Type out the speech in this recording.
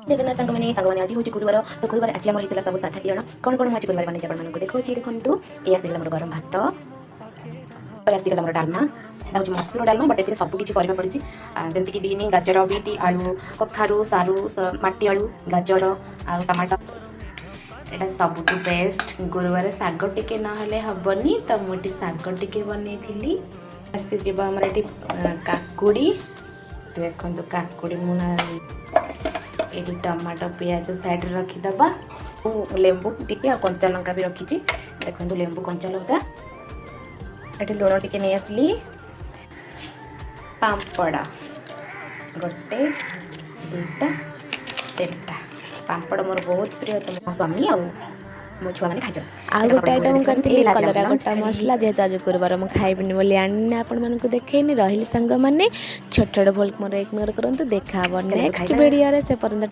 जगन्नाथ संग मैंने आज हूँ गुरुवार तो गुरुवार आज आम होता सब सात दिन कौन कौन आज गुरुवार बने आपको देखो देखो ये आसगला मोर गरम भात आसगला मोर डालमा हूँ मसूर डालमा बट ये सबकि पड़ी जमीक बिन गाजर बीट आलू कखारू सारू माटी आलू गाजर आ टमाटो एटा सब बेस्ट गुरुवार साग टिके ना हेनी तो मुझे साग टिके बनई आसीज आमर ये काकुड़ी देखो काकुड़ी मुना ये टमाटो पियाज साइड रखीदबा लेंबू टिके आ कंचा लंका भी रखी देखो लेंबू कंचा लंका ये लुण टिके नहीं आसली पापड़ गोटे दुईटा तीनटा पापड़ मोर बहुत प्रिय तो मो स्वामी आ मो छुआ मैंने खाई आउ गोटे आइटम करती कलरा गोटा मसला जेहेतु आज गुरुवार मुझे खाइबिनी बोली आनी आपण मानक देखनी रही सांग मैंने छोट छोट भोल मोर इग्नोर करंतु देखा नेक्स्ट वीडियो रे से पर्यंत